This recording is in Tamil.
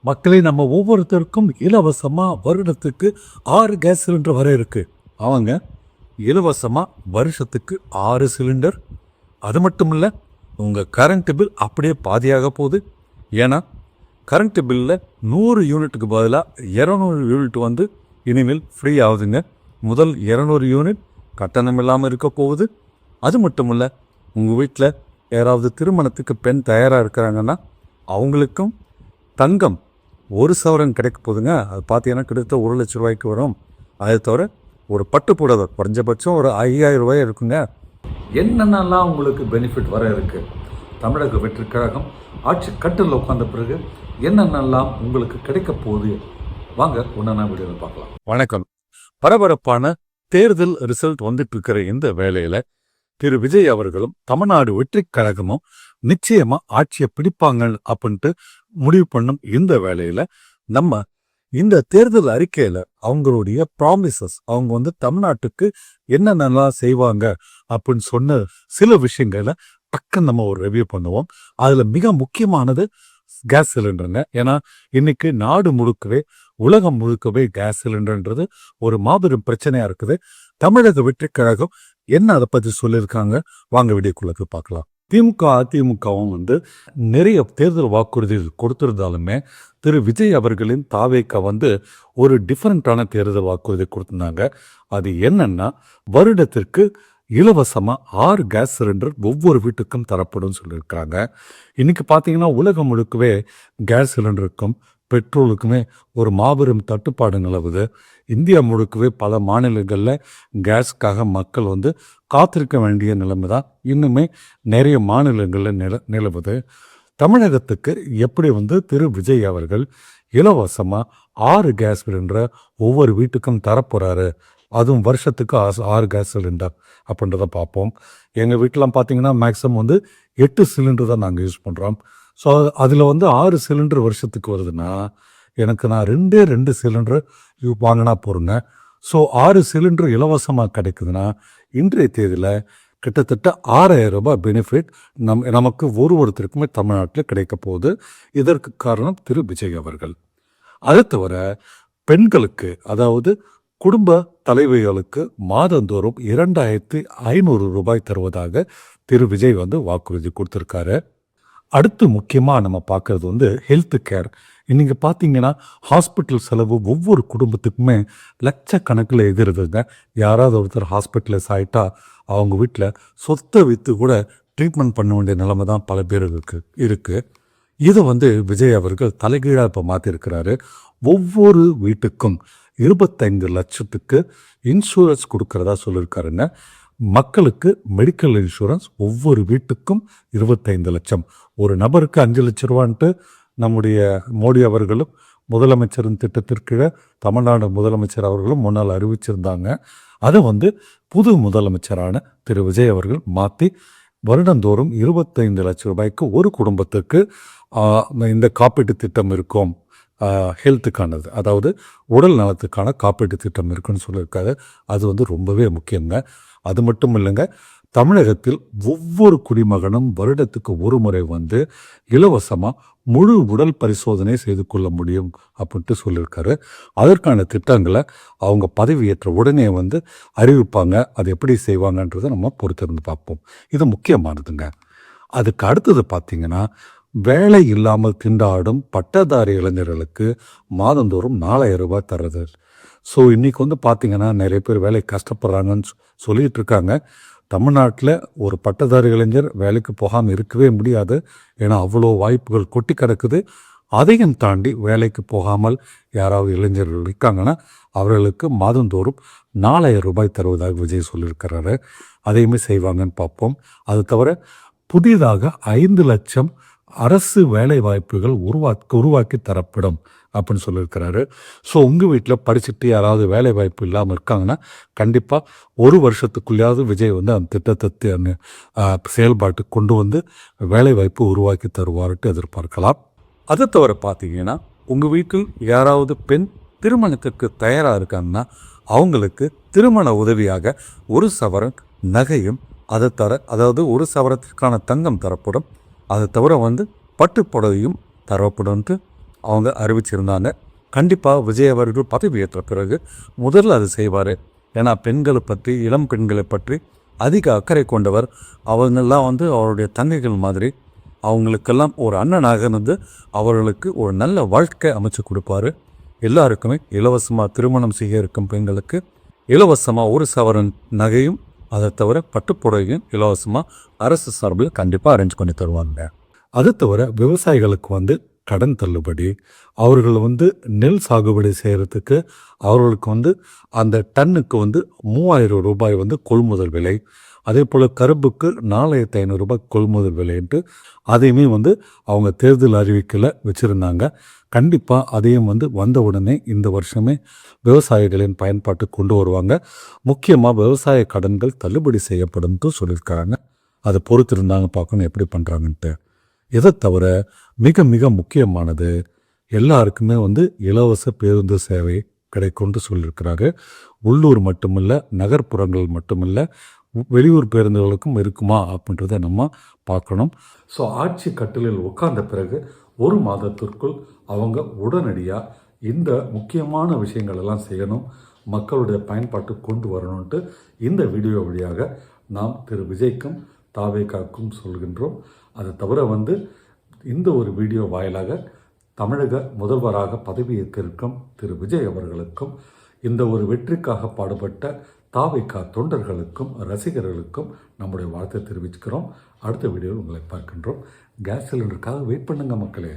மக்களே, நம்ம ஒவ்வொருத்தருக்கும் இலவசமா வருடத்துக்கு 6 கேஸ் சிலிண்டர் வர இருக்கு. அவங்க இலவசமா வருஷத்துக்கு 6 சிலிண்டர். அது மட்டும் இல்லை, உங்கள் கரண்ட் பில் அப்படியே பாதியாக போகுது. ஏன்னா கரண்ட் பில்லில் 100 யூனிட்டுக்கு பதிலாக 200 யூனிட் வந்து இனிமேல் ஃப்ரீ ஆகுதுங்க. முதல் 200 யூனிட் கட்டணம் இல்லாமல் இருக்க போகுது. அது மட்டும் இல்லை, உங்கள் வீட்டில் யாராவது திருமணத்துக்கு பெண் தயாராக இருக்கிறாங்கன்னா அவங்களுக்கும் தங்கம் 1 சவரன் கிடைக்க போகுதுங்க. அது பார்த்தீங்கன்னா கிட்டத்தட்ட 1 லட்ச ரூபாய்க்கு வரும். அதை தவிர ஒரு பட்டு புடவை குறைஞ்சபட்சம் ஒரு 5000 ரூபாய் இருக்குங்க. என்னென்னலாம் உங்களுக்கு பெனிஃபிட் வர இருக்கு? தமிழக வெற்றி கழகம் ஆட்சி கட்டில் உட்கார்ந்த பிறகு என்னென்னலாம் உங்களுக்கு கிடைக்க போகுது? வாங்க ஒன்றா வீடியோவில் பார்க்கலாம். வணக்கம். பரபரப்பான தேர்தல் ரிசல்ட் வந்துட்டு இருக்கிற இந்த வேளையில திரு விஜய் அவர்களும் தமிழ்நாடு வெற்றி கழகமும் நிச்சயமா ஆட்சியை பிடிப்பாங்க அப்படின்ட்டு முடிவு பண்ணும் இந்த வேளையில நம்ம இந்த தேர்தல் அறிக்கையில அவங்களுடைய ப்ராமிசஸ், அவங்க வந்து தமிழ்நாட்டுக்கு என்னென்னலாம் செய்வாங்க அப்படின்னு சொன்ன சில விஷயங்களை பக்கம் நம்ம ஒரு ரிவ்யூ பண்ணுவோம். அதுல மிக முக்கியமானது கேஸ் சிலிண்டருங்க. ஏன்னா இன்னைக்கு நாடு முழுக்கவே, உலகம் முழுக்கவே கேஸ் சிலிண்டர்ன்றது ஒரு மாபெரும் பிரச்சனையா இருக்குது. தமிழக வெற்றி கழகம் என்ன அதை பத்தி சொல்லியிருக்காங்க, வாங்க வீடியோக்குள்ளது பார்க்கலாம். திமுக அதிமுகவும் வந்து நிறைய தேர்தல் வாக்குறுதி கொடுத்திருந்தாலுமே திரு விஜய் அவர்களின் தாவேக்கா வந்து ஒரு டிஃபரெண்டான தேர்தல் வாக்குறுதி கொடுத்திருந்தாங்க. அது என்னன்னா, வருடத்திற்கு இலவசமா 6 கேஸ் சிலிண்டர் ஒவ்வொரு வீட்டுக்கும் தரப்படும் சொல்லியிருக்காங்க. இன்னைக்கு பார்த்தீங்கன்னா உலகம் முழுக்கவே கேஸ் சிலிண்டருக்கும் பெட்ரோலுக்குமே ஒரு மாபெரும் தட்டுப்பாடு நிலவுது. இந்தியா முழுக்கவே பல மாநிலங்களில் கேஸ்க்காக மக்கள் வந்து காத்திருக்க வேண்டிய நிலைமை தான் இன்னுமே நிறைய மாநிலங்களில் நிலவுது. தமிழகத்துக்கு எப்படி வந்து திரு விஜய் அவர்கள் இலவசமாக 6 கேஸ் சிலிண்டரை ஒவ்வொரு வீட்டுக்கும் தரப்போகிறாரு, அதுவும் வருஷத்துக்கு 6 கேஸ் சிலிண்டர் அப்படின்றத பார்ப்போம். எங்கள் வீட்டிலாம் பார்த்தீங்கன்னா மேக்ஸிமம் வந்து 8 சிலிண்டர் தான் நாங்கள் யூஸ் பண்ணுறோம். ஸோ அதில் வந்து 6 சிலிண்டர் வருஷத்துக்கு வருதுன்னா எனக்கு நான் 2 சிலிண்டர் வாங்கினா போகிறேங்க. ஸோ 6 சிலிண்டர் இலவசமாக கிடைக்குதுன்னா இன்றைய தேதியில் கிட்டத்தட்ட 6000 ரூபாய் பெனிஃபிட் நமக்கு ஒருத்தருக்குமே தமிழ்நாட்டில் கிடைக்க போகுது. இதற்கு காரணம் திரு விஜய் அவர்கள். அதை தவிர பெண்களுக்கு, அதாவது குடும்ப தலைவிகளுக்கு மாதந்தோறும் 2500 ரூபாய் தருவதாக திரு விஜய் வந்து வாக்குறுதி கொடுத்துருக்காரு. அடுத்து முக்கியமாக நம்ம பார்க்கறது வந்து ஹெல்த் கேர். இன்னைக்கு பார்த்தீங்கன்னா ஹாஸ்பிட்டல் செலவு ஒவ்வொரு குடும்பத்துக்குமே லட்சக்கணக்கில் எதிர்துங்க. யாராவது ஒருத்தர் ஹாஸ்பிட்டலைஸ் ஆகிட்டா அவங்க வீட்டில் சொத்தை விற்று கூட ட்ரீட்மெண்ட் பண்ண வேண்டிய நிலைமை தான் பல பேருக்கு இருக்குது. இதை வந்து விஜய் அவர்கள் தலைகீழாக இப்போ மாற்றிருக்கிறாரு. ஒவ்வொரு வீட்டுக்கும் 25 லட்சத்துக்கு இன்சூரன்ஸ் கொடுக்கறதா சொல்லியிருக்காருங்க. மக்களுக்கு மெடிக்கல் இன்சூரன்ஸ் ஒவ்வொரு வீட்டுக்கும் 25 லட்சம். ஒரு நபருக்கு 5 லட்சம் ரூபான்ட்டு நம்முடைய மோடி அவர்களும் முதலமைச்சரின் திட்டத்திற்கு தமிழ்நாடு முதலமைச்சர் அவர்களும் முன்னால் அறிவிச்சிருந்தாங்க. அதை வந்து புது முதலமைச்சரான திரு விஜய் அவர்கள் மாற்றி வருடந்தோறும் 25 லட்சம் ரூபாய்க்கு ஒரு குடும்பத்துக்கு இந்த காப்பீட்டு திட்டம் இருக்கும், ஹெல்த்துக்கானது, அதாவது உடல் நலத்துக்கான காப்பீட்டு திட்டம் இருக்குன்னு சொல்லியிருக்காரு. அது வந்து ரொம்பவே முக்கியங்க. அது மட்டும் இல்லைங்க, தமிழகத்தில் ஒவ்வொரு குடிமகனும் வருடத்துக்கு ஒரு முறை வந்து இலவசமாக முழு உடல் பரிசோதனை செய்து கொள்ள முடியும் அப்படின்ட்டு சொல்லியிருக்காரு. அதற்கான திட்டங்களை அவங்க பதவியேற்ற உடனே வந்து அறிவிப்பாங்க. அது எப்படி செய்வாங்கன்றதை நம்ம பொறுத்திருந்து பார்ப்போம். இது முக்கியமானதுங்க. அதுக்கு அடுத்தது பார்த்திங்கன்னா, வேலை இல்லாமல் திண்டாடும் பட்டதாரி இளைஞர்களுக்கு மாதந்தோறும் 4000 ரூபாய் தர்றது. ஸோ இன்றைக்கி வந்து பார்த்திங்கன்னா நிறைய பேர் வேலை கஷ்டப்படுறாங்கன்னு சொல்லிகிட்டு இருக்காங்க. தமிழ்நாட்டில் ஒரு பட்டதாரி இளைஞர் வேலைக்கு போகாமல் இருக்கவே முடியாது. ஏன்னா அவ்வளோ வாய்ப்புகள் கொட்டி கிடக்குது. அதையும் தாண்டி வேலைக்கு போகாமல் யாராவது இளைஞர்கள் இருக்காங்கன்னா அவர்களுக்கு மாதந்தோறும் 4000 ரூபாய் தருவதாக விஜய் சொல்லியிருக்கிறாரு. அதையுமே செய்வாங்கன்னு பார்ப்போம். அது தவிர புதிதாக 5 லட்சம் அரசு வேலை வாய்ப்புகள் உருவாக்கி தரப்படும் அப்படின்னு சொல்லியிருக்கிறாரு. ஸோ உங்கள் வீட்டில் படிச்சுட்டு யாராவது வேலை வாய்ப்பு இல்லாமல் இருக்காங்கன்னா கண்டிப்பாக ஒரு வருஷத்துக்குள்ளேயாவது விஜய் வந்து அந்த திட்டத்தை செயல்பாட்டுக்கு கொண்டு வந்து வேலை வாய்ப்பு உருவாக்கி தருவார்ட்டு எதிர்பார்க்கலாம். அதை தவிர பார்த்தீங்கன்னா, உங்கள் வீட்டில் யாராவது பெண் திருமணத்துக்கு தயாராக இருக்காங்கன்னா அவங்களுக்கு திருமண உதவியாக 1 சவரன் நகையும் அதாவது 1 சவரத்திற்கான தங்கம் தரப்படும். அதை தவிர வந்து பட்டு புடவையும் தரப்படும்ட்டு அவங்க அறிவிச்சிருந்தாங்க. கண்டிப்பாக விஜய் அவர்கள் பதவியேற்ற பிறகு முதல்ல அது செய்வார். ஏன்னா பெண்களை பற்றி, இளம் பெண்களை பற்றி அதிக அக்கறை கொண்டவர். அவங்கெல்லாம் அவருடைய தங்கைகள் மாதிரி. அவங்களுக்கெல்லாம் ஒரு அண்ணனாக இருந்து அவர்களுக்கு ஒரு நல்ல வாழ்க்கை அமைச்சு கொடுப்பாரு. எல்லாருக்குமே இலவசமாக திருமணம் செய்ய இருக்கும் பெண்களுக்கு இலவசமாக 1 சவரன் நகையும், அதை தவிர பட்டுப்புடவையும் இலவசமாக அரசு சார்பில் கண்டிப்பாக அரேஞ்ச் பண்ணி தருவாங்க. அது தவிர விவசாயிகளுக்கு கடன் தள்ளுபடி, அவர்கள் நெல் சாகுபடி செய்கிறதுக்கு அவர்களுக்கு அந்த டன்னுக்கு 3000 ரூபாய் கொள்முதல் விலை, அதே போல் கரும்புக்கு 4500 ரூபாய் கொள்முதல் விலைன்ட்டு அதையுமே அவங்க தேர்தல் அறிவிக்கையில் வச்சுருந்தாங்க. கண்டிப்பாக அதையும் வந்த உடனே இந்த வருஷமே விவசாயிகளின் பயன்பாட்டு கொண்டு வருவாங்க. முக்கியமாக விவசாய கடன்கள் தள்ளுபடி செய்யப்படும்னு சொல்லியிருக்காங்க. அதை பொறுத்திருந்தாங்க, பார்க்கணும் எப்படி பண்ணுறாங்கன்ட்டு. இதை தவிர மிக மிக முக்கியமானது, எல்லாருக்குமே இலவச பேருந்து சேவை கிடைக்கும்னு சொல்லியிருக்கிறாங்க. உள்ளூர் மட்டுமில்லை, நகர்ப்புறங்கள் மட்டுமில்லை, வெளியூர் பேருந்துகளுக்கும் இருக்குமா அப்படின்றத நம்ம பார்க்கணும். ஸோ ஆட்சி கட்டிலில் உட்கார்ந்த பிறகு 1 மாதத்திற்குள் அவங்க உடனடியாக இந்த முக்கியமான விஷயங்கள் எல்லாம் செய்யணும், மக்களுடைய பயன்பாட்டு கொண்டு வரணுன்ட்டு இந்த வீடியோ வழியாக நாம் திரு விஜய்க்கும் தாவேகாக்கும் சொல்கின்றோம். அதை தவிர இந்த ஒரு வீடியோ வாயிலாக தமிழக முதல்வராக பதவியேற்க இருக்கும் திரு விஜய் அவர்களுக்கும், இந்த ஒரு வெற்றிக்காக பாடுபட்ட தாவேகா தொண்டர்களுக்கும் ரசிகர்களுக்கும் நம்முடைய வாழ்த்தை தெரிவிச்சுக்கிறோம். அடுத்த வீடியோவில் உங்களை பார்க்கின்றோம். கேஸ் சிலிண்டருக்காக வெயிட் பண்ணுங்க மக்களே.